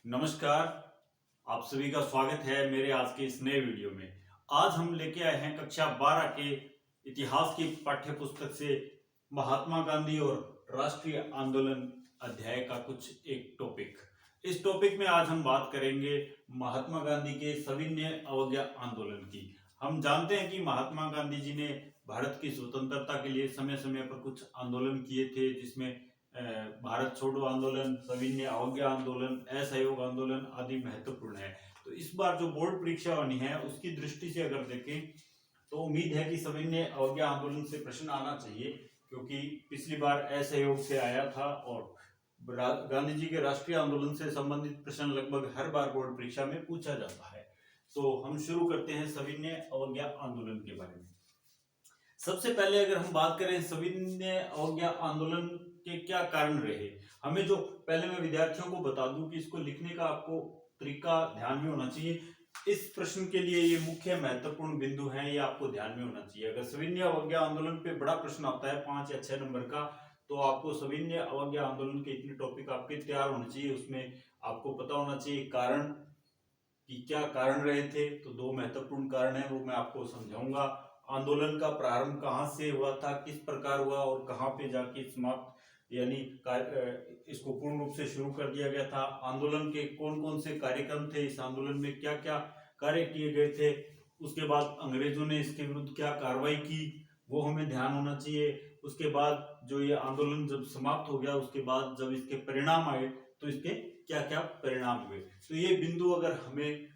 नमस्कार। आप सभी का स्वागत है मेरे आज के इस नए वीडियो में। आज हम लेके आए हैं कक्षा 12 के इतिहास की पाठ्य पुस्तक से महात्मा गांधी और राष्ट्रीय आंदोलन अध्याय का कुछ एक टॉपिक। इस टॉपिक में आज हम बात करेंगे महात्मा गांधी के सविनय अवज्ञा आंदोलन की। हम जानते हैं कि महात्मा गांधी जी ने भारत की स्वतंत्रता के लिए समय समय पर कुछ आंदोलन किए थे, जिसमें भारत छोड़ो आंदोलन, सविनय अवज्ञा आंदोलन, असहयोग आंदोलन आदि महत्वपूर्ण है। तो इस बार जो बोर्ड परीक्षा होनी है उसकी दृष्टि से अगर देखें तो उम्मीद है कि सविनय अवज्ञा आंदोलन से प्रश्न आना चाहिए, क्योंकि पिछली बार असहयोग से आया था और गांधी जी के राष्ट्रीय आंदोलन से संबंधित प्रश्न लगभग हर बार बोर्ड परीक्षा में पूछा जाता है। तो हम शुरू करते हैं सविनय अवज्ञा आंदोलन के बारे में। सबसे पहले अगर हम बात करें सविनय अवज्ञा आंदोलन के क्या कारण रहे, हमें जो पहले मैं विद्यार्थियों को बता दूं कि इसको लिखने का आपको तरीका ध्यान में होना चाहिए। इस प्रश्न के लिए ये मुख्य महत्वपूर्ण बिंदु हैं, ये आपको ध्यान में होना चाहिए। अगर सविनय अवज्ञा आंदोलन पे बड़ा प्रश्न आता है 5 या 6 नंबर का, तो आपको सविनय अवज्ञा आंदोलन के इतने टॉपिक आपके तैयार होने चाहिए। उसमें आपको पता होना चाहिए कारण कि क्या कारण रहे थे। तो 2 महत्वपूर्ण कारण है, वो मैं आपको समझाऊंगा। आंदोलन का प्रारंभ कहाँ से हुआ था, किस प्रकार हुआ और कहाँ पे जाके समाप्त यानी इसको पूर्ण रूप से शुरू कर दिया गया था। आंदोलन के कौन कौन से कार्यक्रम थे, इस आंदोलन में क्या क्या कार्य किए गए थे, उसके बाद अंग्रेजों ने इसके विरुद्ध क्या कार्रवाई की, वो हमें ध्यान होना चाहिए। उसके बाद जो ये आंदोलन जब समाप्त हो गया, उसके बाद जब इसके परिणाम आए तो इसके क्या क्या परिणाम हुए। तो ये बिंदु अगर हमें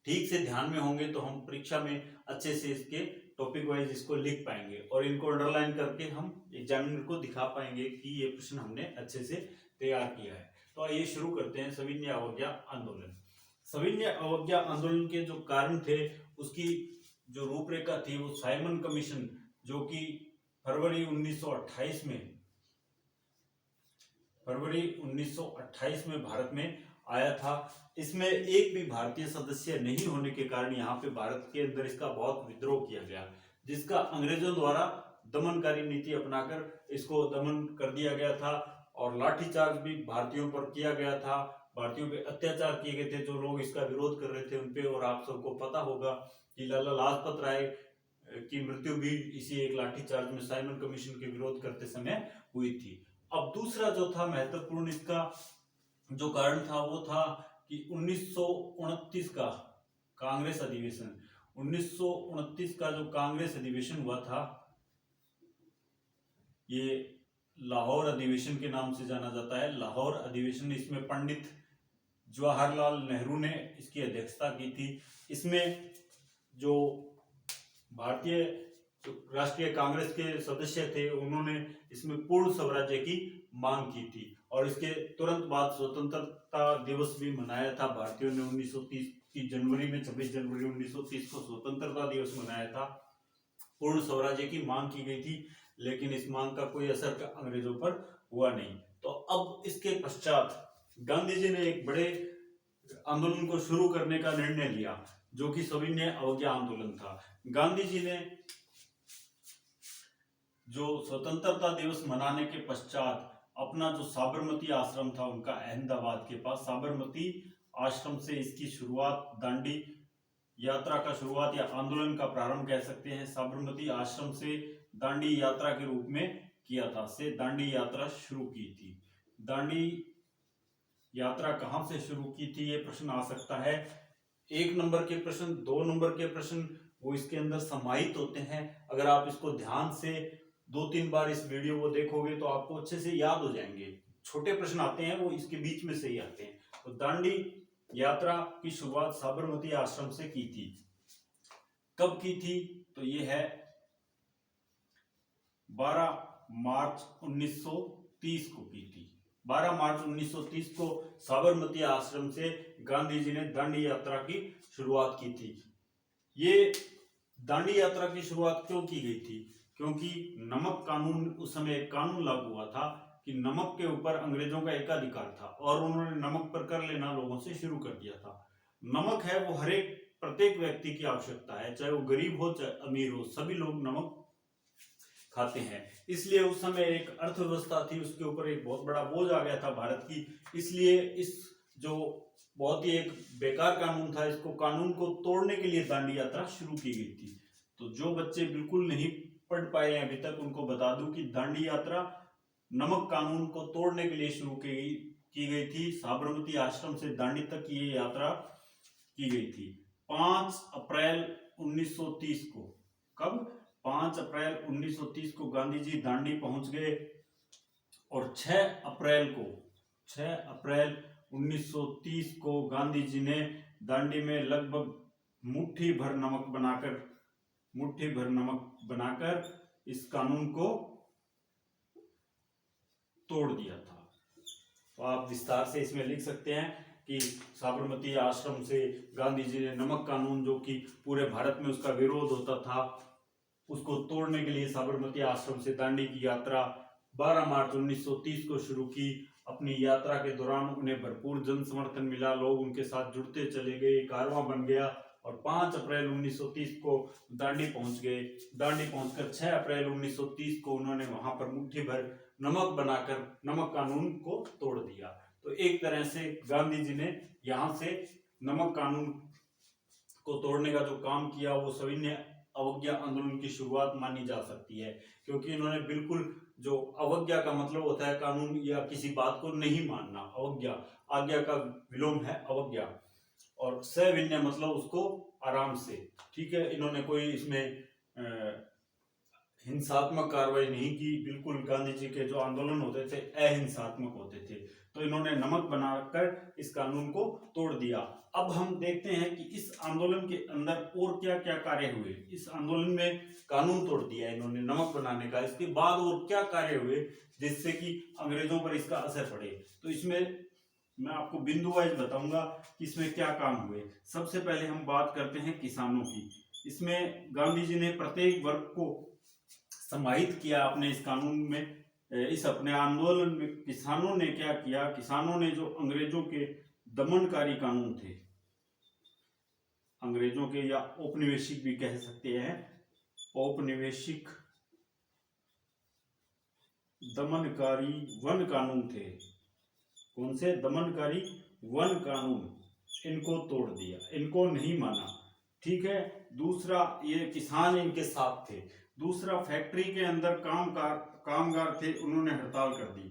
ठीक से ध्यान में होंगे तो हम परीक्षा में अच्छे से इसके टॉपिक वाइज इसको लिख पाएंगे और इनको अंडरलाइन करके हम एग्जामिनर को दिखा पाएंगे कि ये प्रश्न हमने अच्छे से तैयार किया है। तो आइए शुरू करते हैं सविनय अवज्ञा आंदोलन। सविनय अवज्ञा आंदोलन के जो कारण थे, उसकी जो रूपरेखा थी, वो साइमन कमीशन जो कि फरवरी 1928 में भारत में आया था। इसमें एक भी भारतीय सदस्य नहीं होने के कारण यहाँ पे भारत के अंदर इसका बहुत विद्रोह किया गया, जिसका अंग्रेजों द्वारा दमनकारी नीति अपनाकर इसको दमन कर दिया गया था और लाठीचार्ज भी भारतीयों पर किया गया था। भारतीयों पे अत्याचार किए गए थे, जो लोग इसका विरोध कर रहे थे उनपे। और आप सबको पता होगा कि लाला लाजपत राय की मृत्यु भी इसी एक लाठीचार्ज में साइमन कमीशन के विरोध करते समय हुई थी। अब दूसरा जो था महत्वपूर्ण इसका जो कारण था, वो था कि 1929 का कांग्रेस अधिवेशन, 1929 का जो कांग्रेस अधिवेशन हुआ था, ये लाहौर अधिवेशन के नाम से जाना जाता है। लाहौर अधिवेशन, इसमें पंडित जवाहरलाल नेहरू ने इसकी अध्यक्षता की थी। इसमें जो भारतीय राष्ट्रीय कांग्रेस के सदस्य थे, उन्होंने इसमें पूर्ण स्वराज्य की मांग की थी और इसके तुरंत बाद स्वतंत्रता दिवस भी मनाया था। भारतीयों ने 1930 की जनवरी में 26 जनवरी 1930 को स्वतंत्रता दिवस मनाया था। पूर्ण स्वराज्य की मांग की गई थी, लेकिन इस मांग का कोई असर अंग्रेजों पर हुआ नहीं। तो अब इसके पश्चात गांधी जी ने एक बड़े आंदोलन को शुरू करने का निर्णय लिया, जो कि सविनय अवज्ञा आंदोलन था। गांधी जी ने जो स्वतंत्रता दिवस मनाने के पश्चात अपना जो साबरमती आश्रम था उनका, अहमदाबाद के पास साबरमती आश्रम से इसकी शुरुआत, दांडी यात्रा का शुरुआत या आंदोलन का प्रारंभ कह सकते हैं, साबरमती आश्रम से दांडी यात्रा के रूप में किया था। से दांडी यात्रा शुरू की थी। दांडी यात्रा कहां से शुरू की थी, ये प्रश्न आ सकता है। 1 नंबर के प्रश्न, 2 नंबर के प्रश्न वो इसके अंदर समाहित होते हैं। अगर आप इसको ध्यान से 2-3 बार इस वीडियो को देखोगे तो आपको अच्छे से याद हो जाएंगे। छोटे प्रश्न आते हैं वो इसके बीच में से ही आते हैं। तो दांडी यात्रा की शुरुआत साबरमती आश्रम से की थी। कब की थी, तो ये है 12 मार्च 1930 को की थी। 12 मार्च 1930 को साबरमती आश्रम से गांधी जी ने दांडी यात्रा की शुरुआत की थी। ये दांडी यात्रा की शुरुआत क्यों की गई थी, क्योंकि नमक कानून, उस समय एक कानून लागू हुआ था कि नमक के ऊपर अंग्रेजों का एकाधिकार था और उन्होंने नमक पर कर लेना लोगों से शुरू कर दिया था। नमक है वो हर एक प्रत्येक व्यक्ति की आवश्यकता है, चाहे वो गरीब हो चाहे अमीर हो, सभी लोग नमक खाते हैं। इसलिए उस समय एक अर्थव्यवस्था थी, उसके ऊपर एक बहुत बड़ा बोझ आ गया था भारत की। इसलिए इस जो बहुत ही एक बेकार कानून था, इसको कानून को तोड़ने के लिए दांडी यात्रा शुरू की गई थी। तो जो बच्चे बिल्कुल नहीं पढ़ पाए हैं अभी तक, उनको बता दूं कि दांडी यात्रा नमक कानून को तोड़ने के लिए शुरू की गई थी। साबरमती आश्रम से दांडी तक ये यात्रा की गई थी 5 अप्रैल 1930 को। कब? 5 अप्रैल 1930 को गांधी जी दांडी पहुंच गए और 6 अप्रैल 1930 को गांधी जी ने दांडी में लगभग मुट्ठी भर नमक बनाकर इस कानून को तोड़ दिया था। तो आप विस्तार से इसमें लिख सकते हैं कि साबरमती आश्रम से गांधी जी ने नमक कानून, जो कि पूरे भारत में उसका विरोध होता था, उसको तोड़ने के लिए साबरमती आश्रम से दांडी की यात्रा 12 मार्च 1930 को शुरू की। अपनी यात्रा के दौरान उन्हें भरपूर जन समर्थन मिला, लोग उनके साथ जुड़ते चले गए, कारवां बन गया और 5 अप्रैल 1930 को दांडी पहुंच गए। दांडी पहुंचकर 6 अप्रैल 1930 को उन्होंने वहां पर मुट्ठी भर नमक बनाकर नमक कानून को तोड़ दिया। तो एक तरह से गांधी जी ने यहाँ से नमक कानून को तोड़ने का जो काम किया, वो सविनय अवज्ञा आंदोलन की शुरुआत मानी जा सकती है, क्योंकि इन्होंने बिल्कुल, जो अवज्ञा का मतलब होता है कानून या किसी बात को नहीं मानना, अवज्ञा, आज्ञा का विलोम है अवज्ञा, और सविनय मतलब उसको आराम से, ठीक है। इन्होंने कोई इसमें हिंसात्मक कार्रवाई नहीं की, बिल्कुल गांधी जी के जो आंदोलन होते थे अहिंसात्मक होते थे। तो इन्होंने नमक बनाकर इस कानून को तोड़ दिया। अब हम देखते हैं कि इस आंदोलन के अंदर और क्या क्या कार्य हुए। इस आंदोलन में कानून तोड़ दिया इन्होंने नमक बनाने का, इसके बाद और क्या कार्य हुए जिससे कि अंग्रेजों पर इसका असर पड़े। तो इसमें मैं आपको बिंदु वाइज बताऊंगा कि इसमें क्या काम हुए। सबसे पहले हम बात करते हैं किसानों की। इसमें गांधी जी ने प्रत्येक वर्ग को समाहित किया अपने इस कानून में। इस अपने आंदोलन में किसानों ने क्या किया, किसानों ने जो अंग्रेजों के दमनकारी कानून थे, अंग्रेजों के या औपनिवेशिक भी कह सकते हैं, औपनिवेशिक दमनकारी वन कानून थे। कौन से? दमनकारी वन कानून, इनको तोड़ दिया, इनको नहीं माना, ठीक है। दूसरा, ये किसान इनके साथ थे। दूसरा, फैक्ट्री के अंदर कामगार थे, उन्होंने हड़ताल कर दी।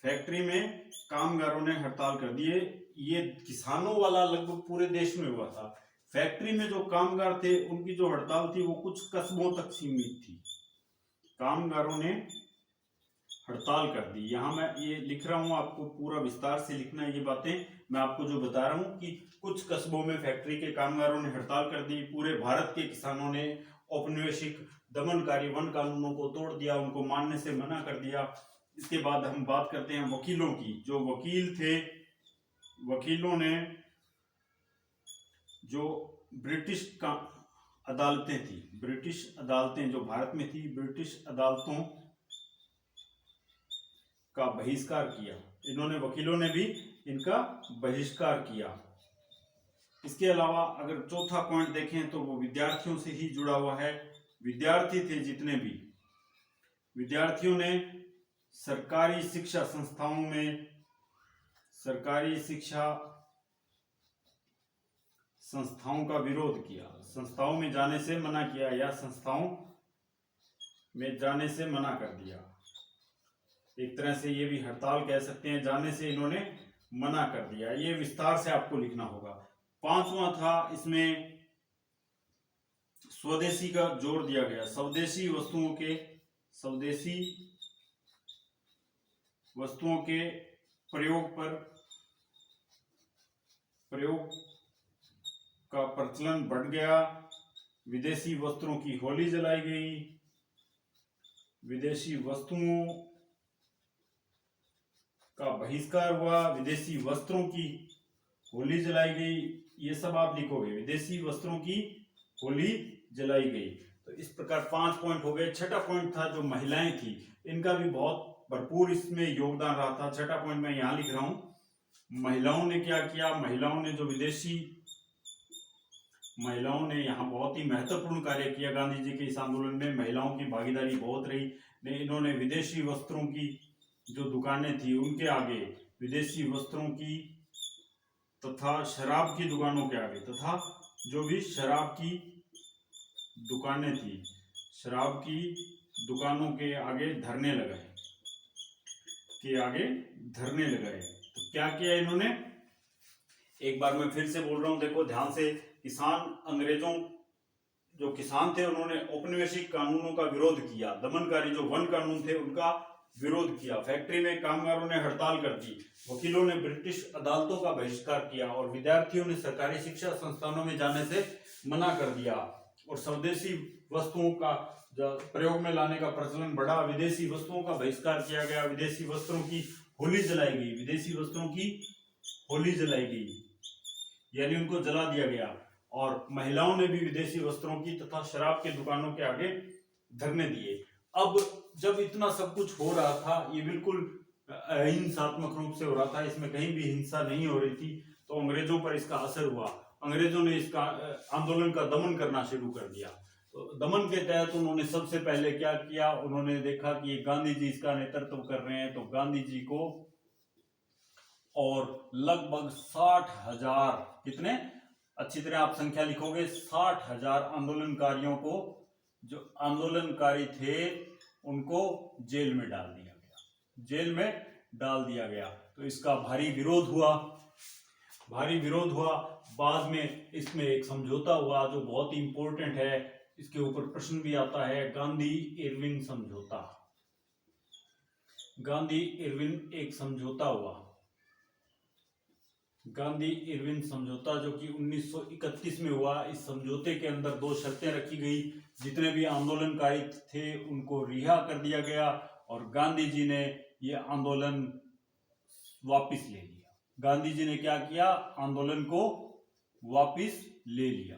फैक्ट्री में कामगारों ने हड़ताल कर दिए। ये किसानों वाला लगभग पूरे देश में हुआ था। फैक्ट्री में जो कामगार थे उनकी जो हड़ताल थी वो कुछ कस्बों तक सीमित थी। कामगारों ने हड़ताल कर दी। यहाँ मैं ये लिख रहा हूँ, आपको पूरा विस्तार से लिखना है ये बातें मैं आपको जो बता रहा हूँ कि कुछ कस्बों में फैक्ट्री के कामगारों ने हड़ताल कर दी। पूरे भारत के किसानों ने औपनिवेशिक दमनकारी वन कानूनों को तोड़ दिया, उनको मानने से मना कर दिया। इसके बाद हम बात करते हैं वकीलों की। जो वकील थे, वकीलों ने जो ब्रिटिश का अदालतें थी, ब्रिटिश अदालतें जो भारत में थी, ब्रिटिश अदालतों का बहिष्कार किया। इन्होंने, वकीलों ने भी इनका बहिष्कार किया। इसके अलावा अगर चौथा पॉइंट देखें तो वो विद्यार्थियों से ही जुड़ा हुआ है। विद्यार्थी थे जितने भी, विद्यार्थियों ने सरकारी शिक्षा संस्थाओं में, सरकारी शिक्षा संस्थाओं का विरोध किया। संस्थाओं में जाने से मना किया या संस्थाओं में जाने से मना कर दिया। एक तरह से ये भी हड़ताल कह सकते हैं, जाने से इन्होंने मना कर दिया। ये विस्तार से आपको लिखना होगा। पांचवा था, इसमें स्वदेशी का जोर दिया गया। स्वदेशी वस्तुओं के प्रयोग का प्रचलन बढ़ गया। विदेशी वस्त्रों की होली जलाई गई। विदेशी वस्तुओं का बहिष्कार हुआ, विदेशी वस्त्रों की होली जलाई गई। ये सब आप लिखोगे, विदेशी वस्त्रों की होली जलाई गई। तो इस प्रकार 5 पॉइंट हो गए। छठा पॉइंट था जो महिलाएं थी, इनका भी बहुत भरपूर इसमें योगदान रहा था। छठा पॉइंट मैं यहाँ लिख रहा हूँ। महिलाओं ने क्या किया, महिलाओं ने जो विदेशी, महिलाओं ने यहाँ बहुत ही महत्वपूर्ण कार्य किया। गांधी जी के इस आंदोलन में महिलाओं की भागीदारी बहुत रही। इन्होंने विदेशी वस्त्रों की जो दुकानें थी उनके आगे विदेशी वस्त्रों की तथा शराब की दुकानों के आगे, तथा जो भी शराब की दुकानें थी, शराब की दुकानों के आगे धरने लगाए, तो क्या किया इन्होंने, एक बार मैं फिर से बोल रहा हूं, देखो ध्यान से। अंग्रेजों जो किसान थे उन्होंने औपनिवेशिक कानूनों का विरोध किया, दमनकारी जो वन कानून थे उनका विरोध किया, फैक्ट्री में कामगारों ने हड़ताल कर दी, वकीलों ने ब्रिटिश अदालतों का बहिष्कार किया और विद्यार्थियों ने सरकारी शिक्षा संस्थानों में जाने से मना कर दिया, और स्वदेशी वस्तुओं का प्रयोग में लाने का प्रचलन बढ़ा, विदेशी वस्तुओं का बहिष्कार किया गया, विदेशी वस्त्रों की होली जलाई गई, यानी उनको जला दिया गया, और महिलाओं ने भी विदेशी वस्त्रों की तथा शराब के दुकानों के आगे धरने दिए। अब जब इतना सब कुछ हो रहा था, ये बिल्कुल अहिंसात्मक रूप से हो रहा था, इसमें कहीं भी हिंसा नहीं हो रही थी, तो अंग्रेजों पर इसका असर हुआ। अंग्रेजों ने इसका आंदोलन का दमन करना शुरू कर दिया। तो दमन के तहत उन्होंने सबसे पहले क्या किया, उन्होंने देखा कि ये गांधी जी इसका नेतृत्व कर रहे हैं, तो गांधी जी को और लगभग 60,000, कितने, अच्छी तरह आप संख्या लिखोगे, 60,000 आंदोलनकारियों को, जो आंदोलनकारी थे उनको जेल में डाल दिया गया। तो इसका भारी विरोध हुआ। बाद में इसमें एक समझौता हुआ जो बहुत ही इंपॉर्टेंट है, इसके ऊपर प्रश्न भी आता है, गांधी इरविन एक समझौता हुआ, गांधी इरविन समझौता, जो कि 1931 में हुआ। इस समझौते के अंदर 2 शर्तें रखी गई, जितने भी आंदोलनकारी थे उनको रिहा कर दिया गया, और गांधी जी ने ये आंदोलन वापस ले लिया। गांधी जी ने क्या किया, आंदोलन को वापस ले लिया।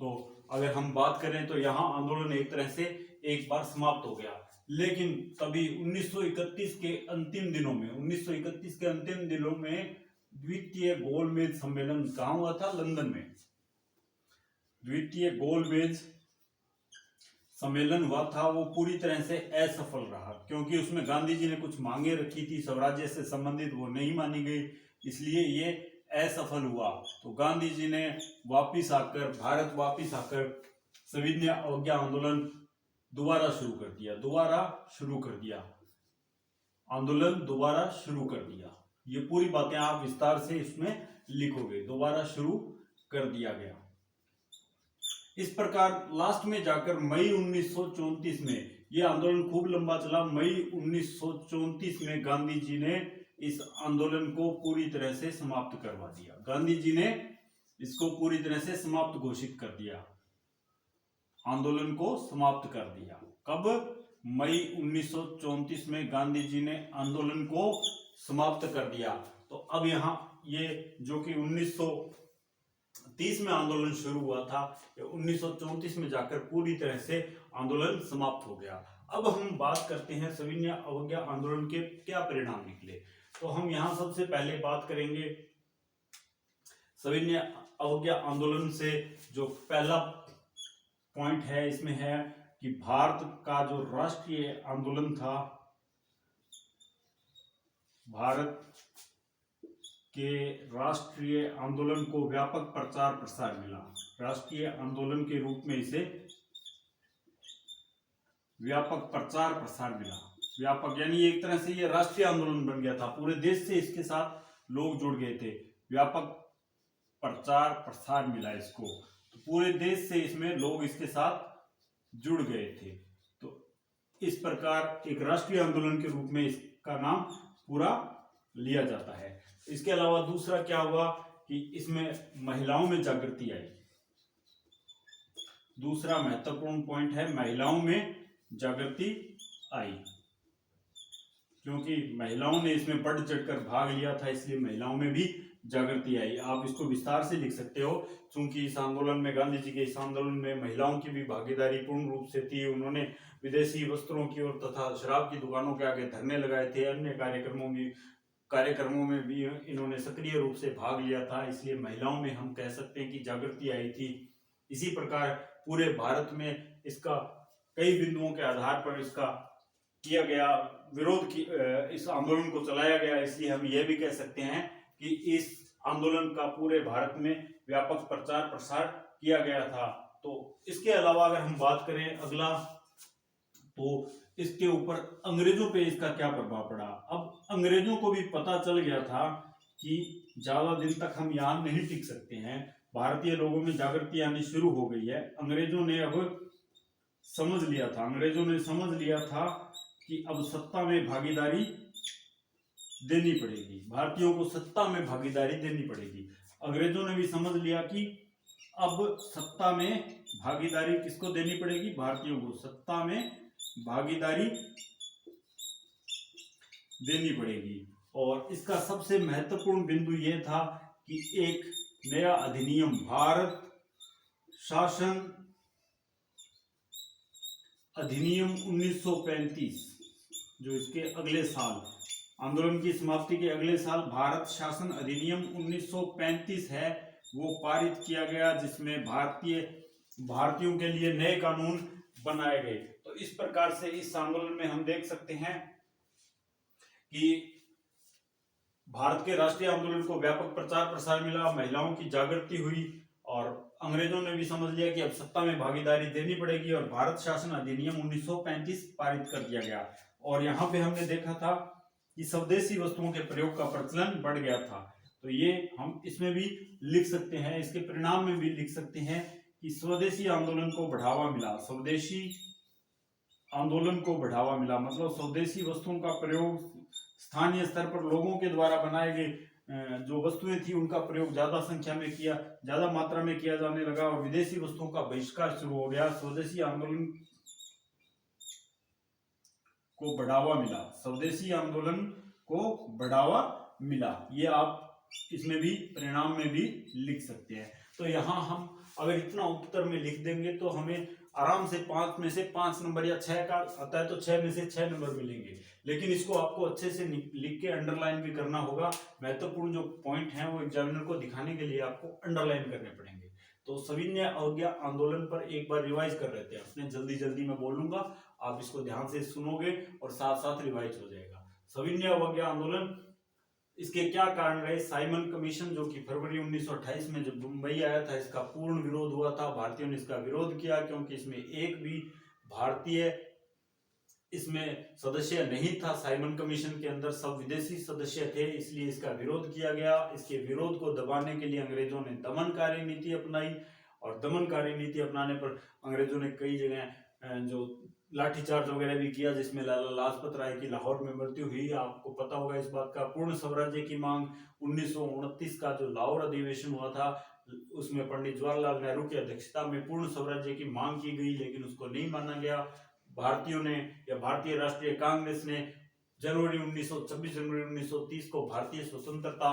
तो अगर हम बात करें तो यहाँ आंदोलन एक तरह से एक बार समाप्त हो गया, लेकिन तभी 1931 के अंतिम दिनों में द्वितीय गोलमेज सम्मेलन कहाँ हुआ था, लंदन में। द्वितीय गोलमेज सम्मेलन हुआ था, वो पूरी तरह से असफल रहा, क्योंकि उसमें गांधी जी ने कुछ मांगे रखी थी स्वराज्य से संबंधित, वो नहीं मानी गई, इसलिए ये असफल हुआ। तो गांधी जी ने भारत वापिस आकर सविनय अवज्ञा आंदोलन दोबारा शुरू कर दिया। ये पूरी बातें आप विस्तार से इसमें लिखोगे, दोबारा शुरू कर दिया गया। इस प्रकार लास्ट में जाकर मई 1934 में, यह आंदोलन खूब लंबा चला, मई 1934 में गांधी जी ने इस आंदोलन को पूरी तरह से समाप्त करवा दिया। गांधी जी ने इसको पूरी तरह से समाप्त घोषित कर दिया, आंदोलन को समाप्त कर दिया। कब, मई 1934 में गांधी जी ने आंदोलन को समाप्त कर दिया। तो अब यहाँ ये जो कि 1930 में आंदोलन शुरू हुआ था, 1934 में जाकर पूरी तरह से आंदोलन समाप्त हो गया। अब हम बात करते हैं सविनय अवज्ञा आंदोलन के क्या परिणाम निकले। तो हम यहाँ सबसे पहले बात करेंगे सविनय अवज्ञा आंदोलन से। जो पहला पॉइंट है इसमें है कि भारत का जो राष्ट्रीय आंदोलन था, भारत के राष्ट्रीय आंदोलन को व्यापक प्रचार प्रसार मिला। राष्ट्रीय आंदोलन के रूप में इसे व्यापक प्रचार प्रसार मिला। व्यापक यानी एक तरह से ये राष्ट्रीय आंदोलन बन गया था, पूरे देश से इसके साथ लोग जुड़ गए थे। व्यापक प्रचार प्रसार मिला इसको, तो पूरे देश से इसमें लोग इसके साथ जुड़ गए थे। तो इस प्रकार एक राष्ट्रीय आंदोलन के रूप में इसका नाम पूरा लिया जाता है। इसके अलावा दूसरा क्या हुआ कि इसमें महिलाओं में जागृति आई। दूसरा महत्वपूर्ण पॉइंट है महिलाओं में जागृति आई, क्योंकि महिलाओं ने इसमें बढ़ चढ़कर भाग लिया था, इसलिए महिलाओं में भी जागृति आई। आप इसको विस्तार से लिख सकते हो, क्योंकि इस आंदोलन में, गांधी जी के इस आंदोलन में महिलाओं की भी भागीदारी पूर्ण रूप से थी। उन्होंने विदेशी वस्त्रों की ओर तथा शराब की दुकानों के आगे धरने लगाए थे। अन्य कार्यक्रमों में भी इन्होंने सक्रिय रूप से भाग लिया था, इसलिए महिलाओं में हम कह सकते हैं कि जागृति आई थी। इसी प्रकार पूरे भारत में इसका कई बिंदुओं के आधार पर इसका किया गया विरोध की, इस आंदोलन को चलाया गया। इसलिए हम यह भी कह सकते हैं कि इस आंदोलन का पूरे भारत में व्यापक प्रचार प्रसार किया गया था। तो इसके अलावा अगर हम बात करें अगला, तो इसके ऊपर अंग्रेजों पे इसका क्या प्रभाव पड़ा। अब अंग्रेजों को भी पता चल गया था कि ज्यादा दिन तक हम यहाँ नहीं टिक सकते हैं, भारतीय लोगों में जागृति आनी शुरू हो गई है। अंग्रेजों ने समझ लिया था कि अब सत्ता में भागीदारी देनी पड़ेगी, भारतीयों को सत्ता में भागीदारी देनी पड़ेगी। अंग्रेजों ने भी समझ लिया कि अब सत्ता में भागीदारी किसको देनी पड़ेगी, भारतीयों को सत्ता में भागीदारी देनी पड़ेगी। और इसका सबसे महत्वपूर्ण बिंदु यह था कि एक नया अधिनियम, भारत शासन अधिनियम 1935, जो इसके अगले साल, आंदोलन की समाप्ति के अगले साल भारत शासन अधिनियम 1935 है, वो पारित किया गया, जिसमें भारतीयों के लिए नए कानून बनाए गए। तो इस प्रकार से इस आंदोलन में हम देख सकते हैं कि भारत के राष्ट्रीय आंदोलन को व्यापक प्रचार प्रसार मिला, महिलाओं की जागृति हुई और अंग्रेजों ने भी समझ लिया कि अब सत्ता में भागीदारी देनी पड़ेगी और भारत शासन अधिनियम 1935 पारित कर दिया गया। और यहाँ पे हमने देखा था कि स्वदेशी वस्तुओं के प्रयोग का प्रचलन बढ़ गया था। तो ये हम इसमें भी लिख सकते हैं, इसके परिणाम में भी लिख सकते हैं कि स्वदेशी आंदोलन को बढ़ावा मिला। स्वदेशी आंदोलन को बढ़ावा मिला मतलब स्वदेशी वस्तुओं का प्रयोग, स्थानीय स्तर पर लोगों के द्वारा बनाए गए जो वस्तुएं थी उनका प्रयोग ज्यादा मात्रा में किया जाने लगा और विदेशी वस्तुओं का बहिष्कार शुरू हो गया। स्वदेशी आंदोलन को बढ़ावा मिला, स्वदेशी आंदोलन को बढ़ावा मिला, ये आप इसमें भी परिणाम में भी लिख सकते हैं। तो यहाँ हम अगर इतना उत्तर में लिख देंगे तो हमें आराम से 5 में से 5 नंबर या 6 का आता है तो 6 में से 6 नंबर मिलेंगे। लेकिन इसको आपको अच्छे से लिख के अंडरलाइन भी करना होगा। महत्वपूर्ण जो पॉइंट हैं वो एग्जामिनर को दिखाने के लिए आपको अंडरलाइन करने पड़ेंगे। तो सविनय अवज्ञा आंदोलन पर एक बार रिवाइज कर लेते हैं, अपने जल्दी जल्दी मैं बोलूंगा, आप इसको ध्यान से सुनोगे और साथ साथ रिवाइज हो जाएगा। सविनय अवज्ञा आंदोलन, इसके क्या कारण रहे। साइमन कमीशन जो कि फरवरी 1928 में जब मुंबई आया था, इसका पूर्ण विरोध हुआ था। भारतीयों ने इसका विरोध किया क्योंकि इसमें एक भी भारतीय इसमें सदस्य नहीं था। साइमन कमीशन के अंदर सब विदेशी सदस्य थे, इसलिए इसका विरोध किया गया। इसके विरोध को दबाने के लिए अंग्रेजों ने दमनकारी नीति अपनाई और दमनकारी नीति अपनाने पर अंग्रेजों ने कई जगह जो लाठीचार्ज वगैरह भी किया, जिसमें लाला लाजपत राय की लाहौर में मृत्यु हुई। आपको पता होगा इस बात का। पूर्ण स्वराज्य की मांग 1929 का जो लाहौर अधिवेशन हुआ था, उसमें पंडित जवाहरलाल नेहरू की अध्यक्षता में पूर्ण स्वराज्य की मांग की गई, लेकिन उसको नहीं माना गया। भारतीयों ने या भारतीय राष्ट्रीय कांग्रेस ने 26 जनवरी 1930 को भारतीय स्वतंत्रता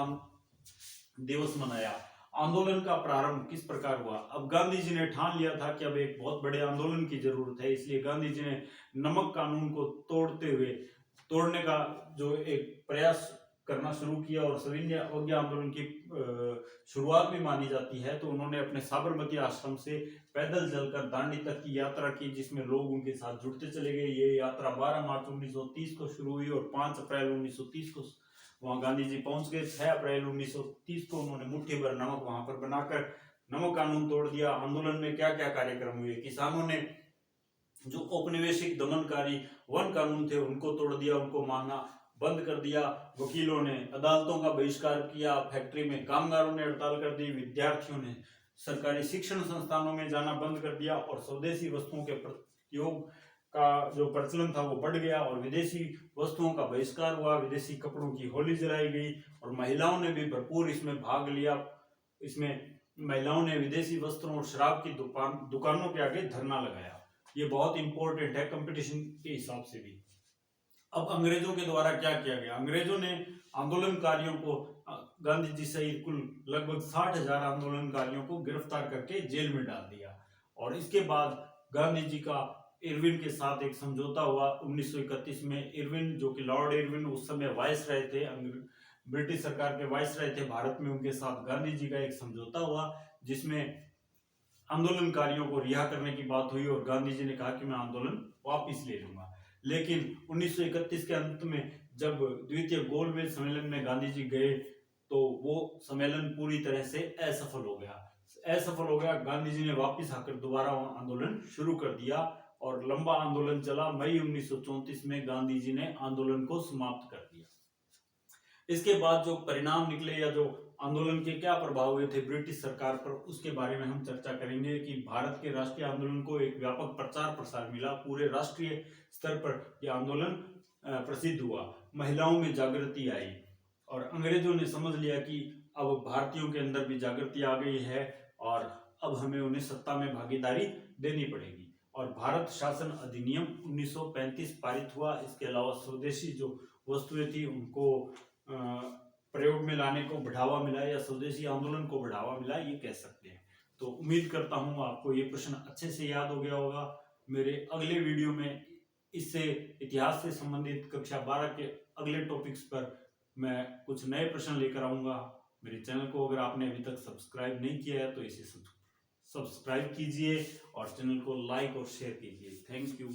दिवस मनाया। आंदोलन का प्रारंभ किस प्रकार हुआ। अब गांधी जी ने ठान लिया था कि अब एक बहुत बड़े आंदोलन की जरूरत है, इसलिए गांधी जी ने नमक कानून को तोड़ने का जो एक प्रयास करना शुरू किया और सविनय अवज्ञा आंदोलन की शुरुआत भी मानी जाती है। तो उन्होंने अपने साबरमती आश्रम से पैदल चलकर दांडी तक की यात्रा की, जिसमें लोग उनके साथ जुड़ते चले गए। ये यात्रा 12 मार्च 1930 को शुरू हुई और 5 अप्रैल 1930 को वहां गांधी जी पहुंच गए। 6 अप्रैल 1930 को उन्होंने मुट्ठी भर नमक वहां पर बनाकर नमक कानून तोड़ दिया। आंदोलन में क्या क्या कार्यक्रम हुए। किसानों ने जो औपनिवेशिक दमनकारी वन कानून थे उनको तोड़ दिया, उनको मानना बंद कर दिया। वकीलों ने अदालतों का बहिष्कार किया। फैक्ट्री में कामगारों ने हड़ताल कर दी। विद्यार्थियों ने सरकारी शिक्षण संस्थानों में जाना बंद कर दिया और स्वदेशी वस्तुओं के प्रयोग का जो प्रचलन था वो बढ़ गया और विदेशी वस्तुओं का बहिष्कार हुआ। विदेशी कपड़ों की होली जलाई गई और महिलाओं ने भी भरपूर इसमें भाग लिया। इसमें महिलाओं ने विदेशी वस्त्रों और शराब की दुकानों के आगे धरना लगाया। ये बहुत इंपॉर्टेंट है कंपटीशन के हिसाब से भी। अब अंग्रेजों के द्वारा क्या किया गया। अंग्रेजों ने आंदोलनकारियों को, गांधी जी सहित कुल लगभग 60,000 आंदोलनकारियों को गिरफ्तार करके जेल में डाल दिया। और इसके बाद गांधी जी का इरविन के साथ एक समझौता हुआ 1931 में। इरविन जो कि लॉर्ड इरविन उस समय वाइस रहे थे, ब्रिटिश सरकार के वाइस रहे थे भारत में, उनके साथ गांधी जी का एक समझौता हुआ जिसमें आंदोलनकारियों को रिहा करने की बात हुई और गांधी जी ने कहा कि मैं आंदोलन वापस ले लूंगा। लेकिन 1931 के अंत में जब द्वितीय गोलमेज सम्मेलन में गांधी जी गए तो वो सम्मेलन पूरी तरह से असफल हो गया। गांधी जी ने वापस आकर दोबारा आंदोलन शुरू कर दिया और लंबा आंदोलन चला। मई 1934 में गांधी जी ने आंदोलन को समाप्त कर दिया। इसके बाद जो परिणाम निकले या जो आंदोलन के क्या प्रभाव हुए थे ब्रिटिश सरकार पर, उसके बारे में हम चर्चा करेंगे कि भारत के राष्ट्रीय आंदोलन को एक व्यापक प्रचार प्रसार मिला। पूरे राष्ट्रीय स्तर पर यह आंदोलन प्रसिद्ध हुआ। महिलाओं में जागृति आई और अंग्रेजों ने समझ लिया कि अब भारतीयों के अंदर भी जागृति आ गई है और अब हमें उन्हें सत्ता में भागीदारी देनी पड़ेगी। और भारत शासन अधिनियम 1935 पारित हुआ। इसके अलावा स्वदेशी जो वस्तुएं थी उनको प्रयोग में लाने को बढ़ावा मिला या स्वदेशी आंदोलन को बढ़ावा मिला, ये कह सकते हैं। तो उम्मीद करता हूं आपको ये प्रश्न अच्छे से याद हो गया होगा। मेरे अगले वीडियो में इससे इतिहास से संबंधित कक्षा 12 के अगले टॉपिक्स पर मैं कुछ नए प्रश्न लेकर आऊंगा। मेरे चैनल को अगर आपने अभी तक सब्सक्राइब नहीं किया है तो इसे सब्सक्राइब कीजिए और चैनल को लाइक और शेयर कीजिए। Thank you.